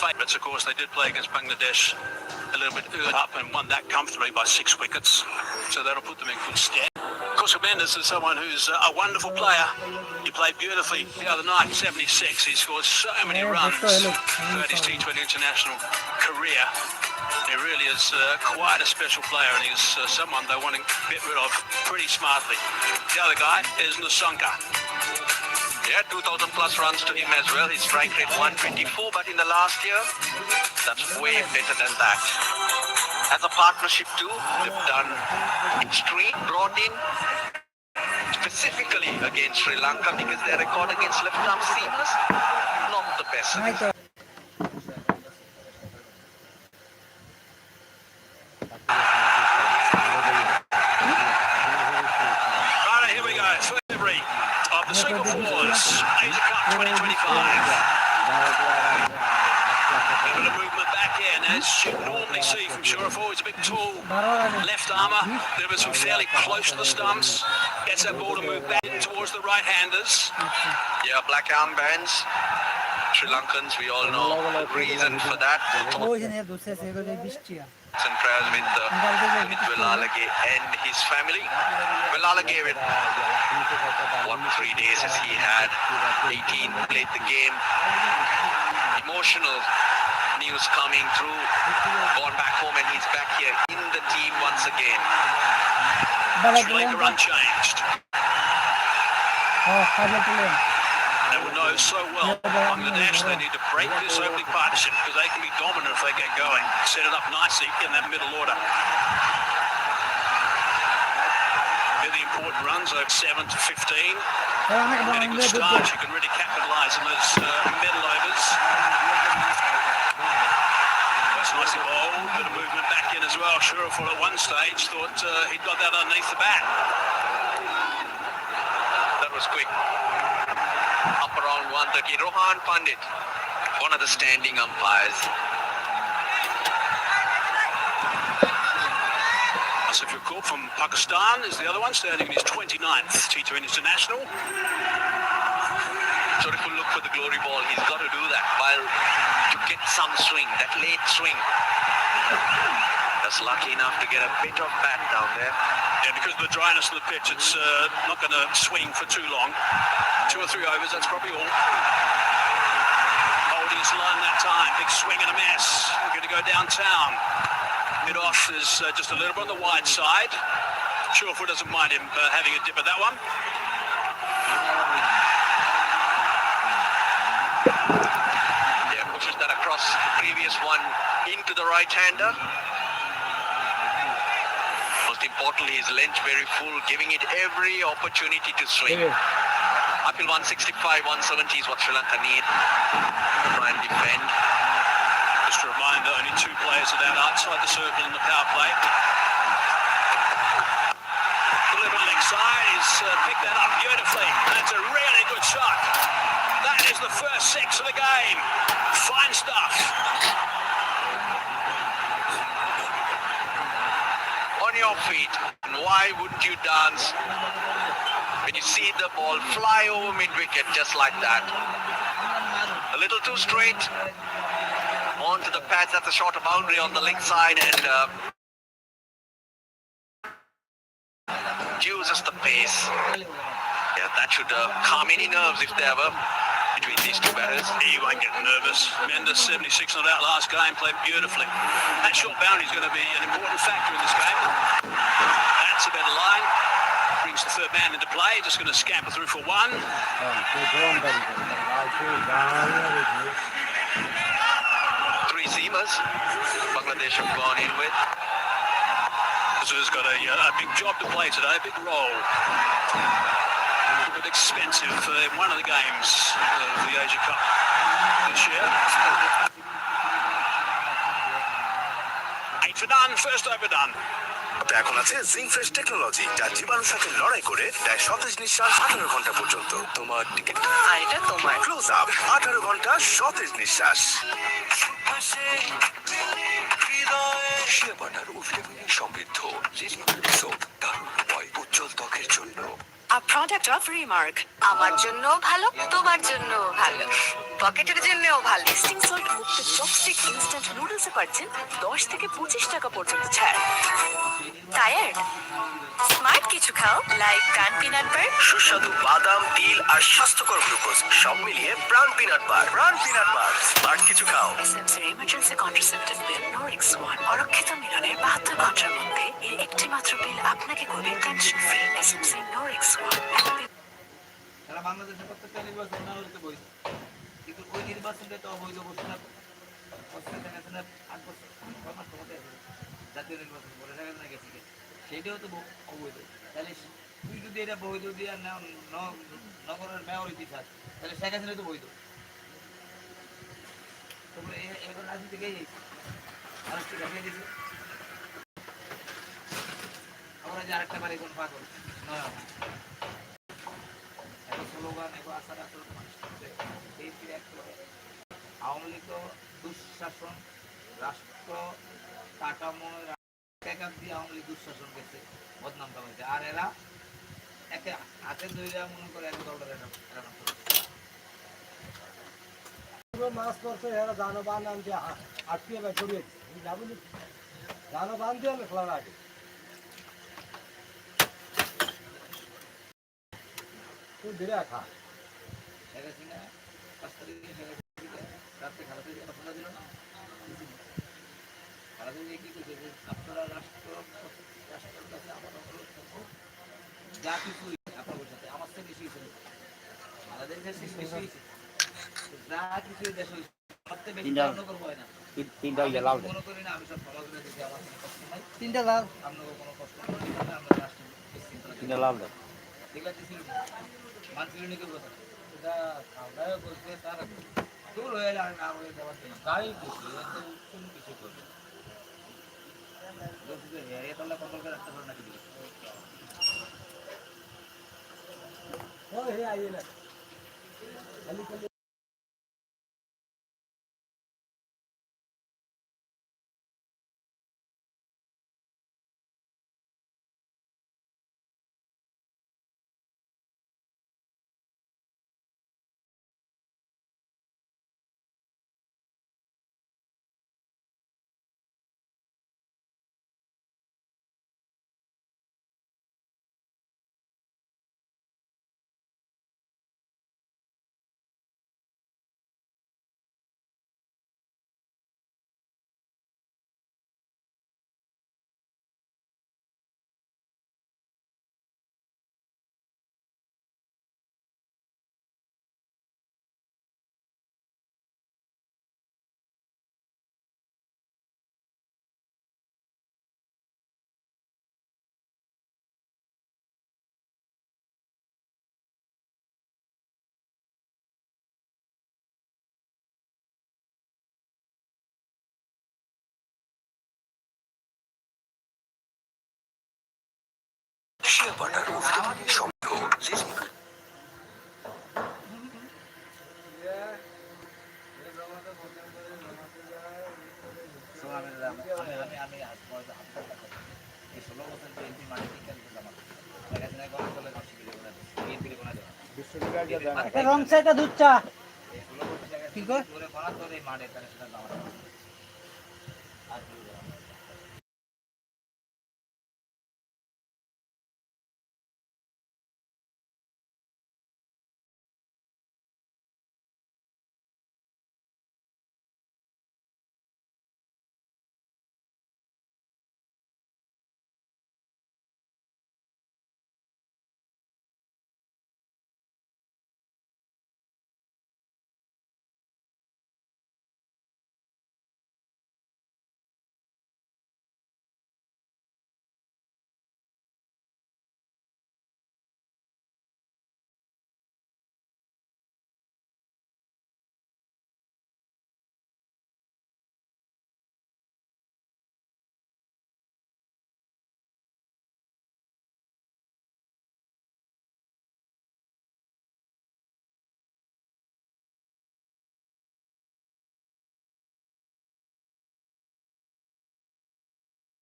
favourites. Of course, they did play against Bangladesh a little bit early up and won that comfortably by 6 wickets. So that'll put them in good stead. Of course, Mendes is someone who's a wonderful player. He played beautifully the other night in 76. He scored so many runs throughout his T20 international career. He really is quite a special player, and he's someone they want to get rid of pretty smartly. The other guy is Nissanka. Yeah, 2,000 plus runs to him as well. His strike rate 124, but in the last year, that's way better than that. As a partnership too, they've done extreme, brought in specifically against Sri Lanka because their record against left-arm seamers, not the best. The Super Fours, Asia Cup 2025. A bit of movement back in, as you normally see from Shuraful. He's a big, tall left armour. There was some fairly close to the stumps. Gets that ball to move back towards the right-handers. Yeah, black armbands. Sri Lankans, we all know the reason for that. And prayers with Velalage and his family. Velalage with 3 days as he had 18, played the game. Emotional news coming through. Gone back home and he's back here in the team once again. Sri Lanka unchanged. They will know so well Bangladesh they need to break this opening partnership because they can be dominant if they get going. Set it up nicely in that middle order. They're the important runs over 7 to 15. Getting good starts, you can really capitalise on those middle overs. That's nicely bowled, bit of movement back in as well. Shuraful at one stage thought he'd got that underneath the bat. That was quick. Up around 130. Rohan Pandit, one of the standing umpires. Asif Yaqub from Pakistan is the other one, standing in his 29th T20 international. So if we look for the glory ball, he's got to do that while to get some swing, that late swing. That's lucky enough to get a bit of bat down there. Yeah, because of the dryness of the pitch, it's not going to swing for too long. 2 or 3 overs, that's probably all. Holding his line that time. Big swing and a miss. We're going to go downtown. Mid off is just a little bit on the wide side. Shuraful doesn't mind him having a dip at that one. Yeah, pushes that across the previous one into the right-hander. Most importantly, his length very full, giving it every opportunity to swing. I feel 165, 170 is what Sri Lanka need. Try and defend. Just a reminder, only 2 players are down outside the circle in the power play. Delivered leg side, he's picked that up beautifully. That's a really good shot. That is the first 6 of the game. Fine stuff. On your feet, and why wouldn't you dance when you see the ball fly over mid-wicket just like that? A little too straight. Onto the pads at the shorter boundary on the leg side and uses the pace. Yeah, that should calm any nerves if they ever between these 2 batters. He won't get nervous. Mendes 76 not out last game, played beautifully. That short boundary is going to be an important factor in this game. That's a better line. Brings the 3rd man into play. Just going to scamper through for 1. 3 seamers. Bangladesh have gone in with. Azur's got a big job to play today, a big role. A bit expensive in one of the games of the Asia Cup this year. 8 for none, first over done. এখন আছে zinc fresh technology যা জীবাণুর সাথে লড়াই করে দেয় সতেজ নিঃশ্বাস 18 ঘন্টা পর্যন্ত। তোমার টিকিট আর এটা তোমার। ক্লোজ আপ 18 ঘন্টা সতেজ নিঃশ্বাস। শিয়া বাটার ও ভিটামিনে সমৃদ্ধ লিলি সোপ দারুণ উপায় উজ্জ্বল ত্বকের জন্য। a product of Remark. আমার জন্য ভালো, তোমার জন্য ভালো, পকেটের জন্যও ভালো। টেস্টিং সল্ট মুক্ত চপস্টিক ইনস্ট্যান্ট নুডলসে পাচ্ছেন 10 থেকে 25 টাকা পর্যন্ত ছাড়। টায়ার্ড? স্মার্ট কিছু খাও, লাইক কান পিনাট বার। সুস্বাদু বাদাম, তিল আর স্বাস্থ্যকর গ্লুকোজ সব মিলিয়ে প্রাণ পিনাট বার। প্রাণ পিনাট বার, স্মার্ট কিছু খাও। এসএমসির emergency contraceptive pill Norix one অরক্ষিত মিলনের 72 ঘন্টার মধ্যে এর একটি মাত্র পিল আপনাকে করবে tension free. SMC Norix one. সারা বাংলাদেশের প্রত্যেকটা নির্বাচন না হতে বই, কিন্তু ওই নির্বাচনটা তো অবৈধ ঘোষণা দেখা না 8 বছর ক্ষমতায় আছে, জাতীয় নির্বাচন করে দেখা না গেছে, সেটাও তো অবৈধ। তাহলে তুই যদি এটা বৈধ দিয়ে নগরের মেয়র হইতে চাস, তাহলে শেখ হাসিনা তো বৈধ। তারপরে এখন রাজনীতি গিয়ে মানুষ কি দেখিয়ে দিয়েছে আমরা যে আরেকটা বাড়ি কোন পাগল নয় স্লোগান এবং আচার আচরণ মানুষ আওয়ামী লীগ তো দুঃশাসন, রাষ্ট্র কাঠামো দিয়ে আওয়ামী লীগ দুঃশাসন গেছে, বদনাম হয়েছে। আর এরা একে হাতে ধরে মনে করে এক দলটা মাছ করছে এরা জানবান আনতে আটকে ছড়িয়ে যাবো জানবান দিয়ে আমি খোলা রাখি তুই ধীরে খা। শেখ হাসিনা 5 তারিখে শেখ হাসিনা রাত্রে খারাপ হয়ে ঘোষণা দিল না, খারাপ হয়ে কি করছে যে আপনারা রাষ্ট্রের কাছে আমার অনুরোধ করবো যা কিছুই আপনাদের সাথে আমার থেকে বেশি হয়েছে বাংলাদেশের থেকে বেশি হয়েছে যা কিছু দেশ হয়েছে সবচেয়ে বেশি কারণ করবো হয় না তিনটা লাভ মনে করি না আমি সব ভালো করে দিচ্ছি আমার কোনো কষ্ট নাই তিনটা লাভ আপনাদের কোনো কষ্ট নেই আমরা রাষ্ট্র তিনটা লাভ দেয় ঠিক আছে ছিল মানছিল নাকি কথা এটা খাওয়া করতে তারা দূর হয়ে যায় না হয়ে যাওয়ার জন্য গাড়ি কিছু কোনো কিছু করবে তাহলে কন্ট্রোল করে রাখতে পারে নাকি হে আইয়ে না শিয়া বাটার রং সাইডটা দুধ চা কি করে মাঠে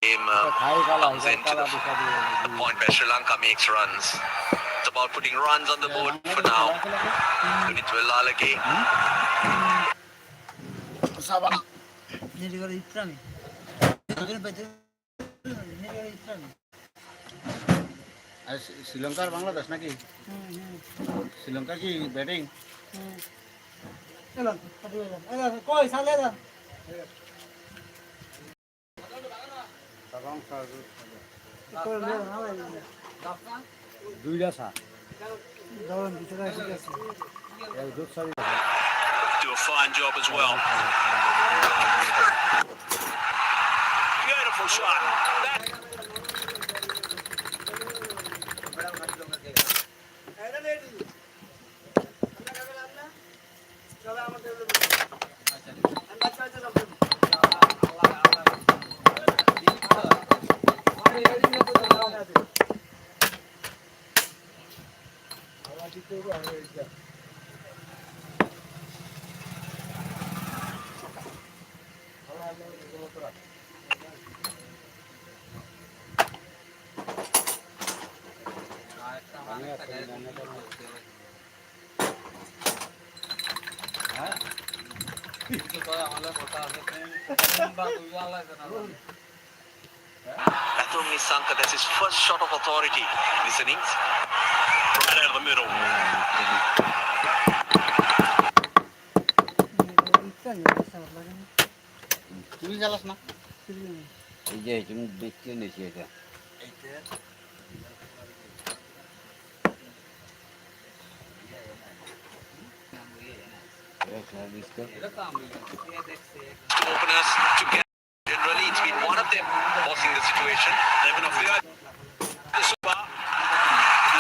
game comes into the point where Sri Lanka makes runs. The about putting runs on the board for now. Punit Velalage. শ্রীলঙ্কার বাংলাদেশ নাকি শ্রীলঙ্কার কি ব্যাটিং কই সালে যা দুইটা সা Do a fine job as well. Beautiful shot. That Atom Nissanka, that's his first shot of authority in this innings. right out of the middle. তুমি চালাস না এই যে তুমি দেখতে নিয়েছি এটা Openers to get. Generally, it's been one of them forcing the situation. They've been off the open. This far.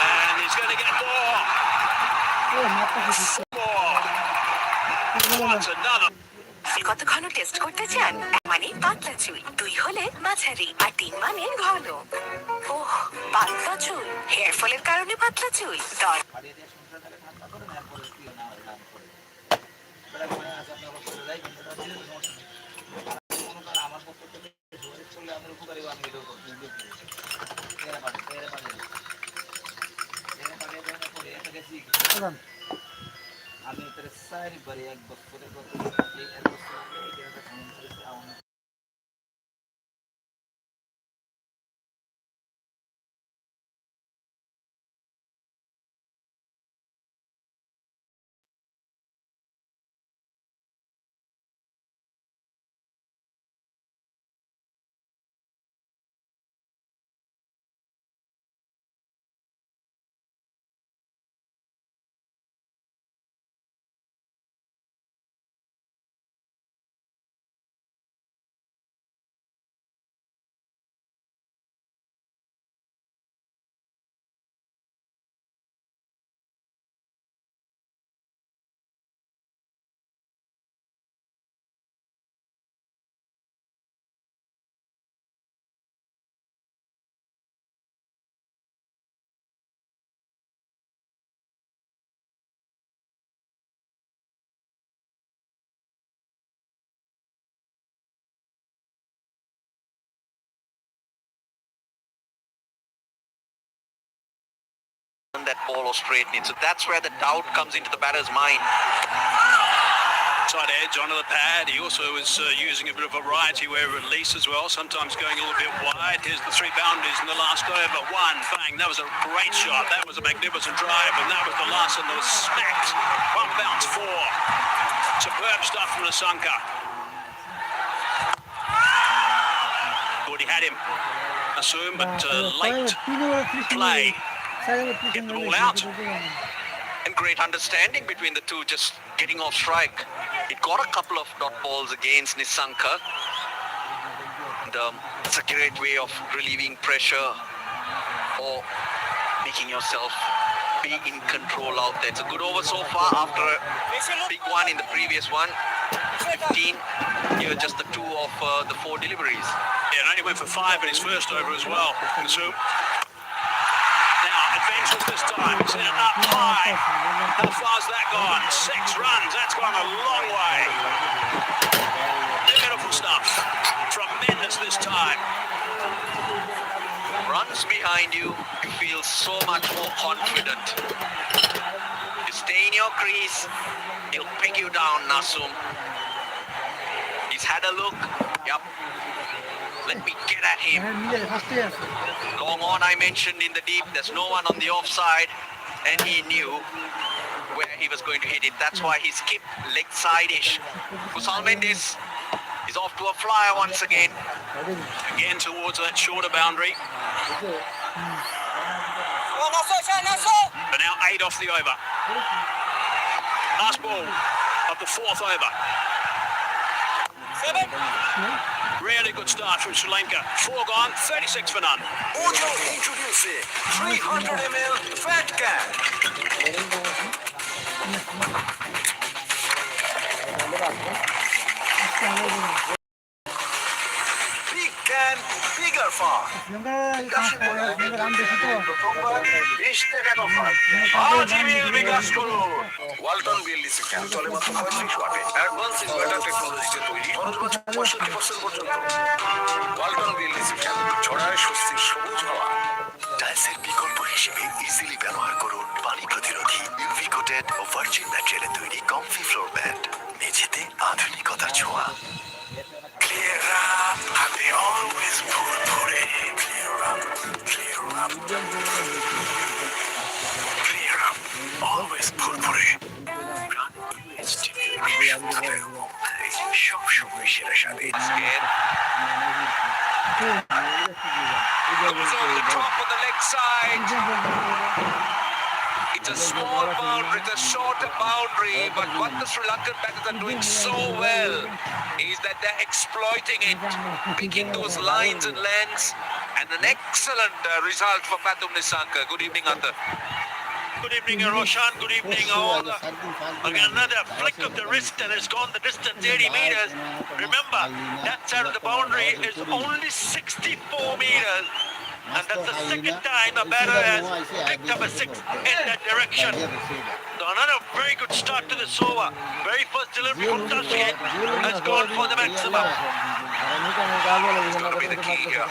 And he's going to get more. What's another? কত ঘন টেস্ট করতে চান? এক মানে পাতলা চুল, 2 হলে মাঝারি, আর 3 মানে ঘন। ওহ, পাতলা চুল, হেয়ার ফলের কারণে পাতলা চুল। আমি তার সারি বারে এক বছরের কথা এক বছর আগে এই জায়গাটা ভ্রমণ করেছি আমার That ball or straighten it. So that's where the doubt comes into the batter's mind. Tight edge onto the pad. He also is using a bit of variety where he release as well, sometimes going a little bit wide. Here's the 3 boundaries in the last over. 1, bang, that was a great shot. That was a magnificent drive, and that was the last and the smacked. 1 bounce, 4. Superb stuff from Nissanka. Thought he had him, assume, but late play. Get the ball out. And great understanding between the two, just getting off strike. It got a couple of dot balls against Nissanka. And, it's a great way of relieving pressure or making yourself be in control out there. It's a good over so far after a big one in the previous one. 15. Here just the 2 of the 4 deliveries. Yeah, and only went for 5 in his first over as well. So now adventurous this time. It's in up high. How far's that gone? 6 runs. That's gone a long way. Beautiful stuff. Tremendous this time. Runs behind. behind you, you feel so much more confident. You stay in your crease, he'll pick you down, Nasum. He's had a look. Yep. Let me get at him. Long on, I mentioned in the deep, there's no one on the offside, and he knew where he was going to hit it. That's why he skipped leg side-ish. Kusal Mendes is off to a flyer once again. Again towards that shorter boundary. But now 8 off the over. Last ball of the 4th over. Really good start from Sri Lanka. 4 gone, 36 for none. Ojo introducing 300 ml Fat Can. Big can, bigger fun. Walton BLDC can চলে মাত্র 35 ওয়াটে। Advance inverter টেকনোলজিতে তৈরি, খরচ বাঁচে 65% পর্যন্ত। Walton BLDC can ছড়ায় স্বস্তির সবুজ হাওয়া। টাইলসের বিকল্প হিসেবে ইজিলি ব্যবহার করুন পানি প্রতিরোধী ইউভি কোটেড ও ভার্জিন ম্যাটেরিয়ালে তৈরি কমফি ফ্লোর ম্যাট। মেঝেতে আধুনিকতার ছোঁয়া। Clear up, and they always ফুরফুরে। Clear up, clear up, clear up, always ফুরফুরে। সব সময় সেরা স্বাদে। Scared. Goes over the top of the leg side. It's a small boundary, it's a shorter boundary, but what the Sri Lankan batters are doing so well is that they're exploiting it, picking those lines and lengths, and an excellent result for Pathum Nissanka. Good evening, Arthur. Good evening, Roshan. Good evening, all. Again, another flick of the wrist and has gone the distance 80 meters. Remember, that side of the boundary is only 64 meters. And that's the second time a batter has picked up a 6 in that direction. So another very good start to this over. Very first delivery from Tashkent has gone for the maximum. It's going to be the key here.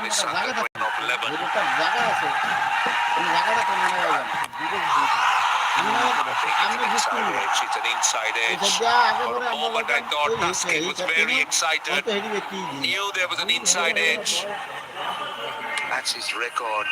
Nissanka going off 11. It's an inside edge. For a moment I thought Tuskin was very excited. Knew there was an inside edge. That's his record.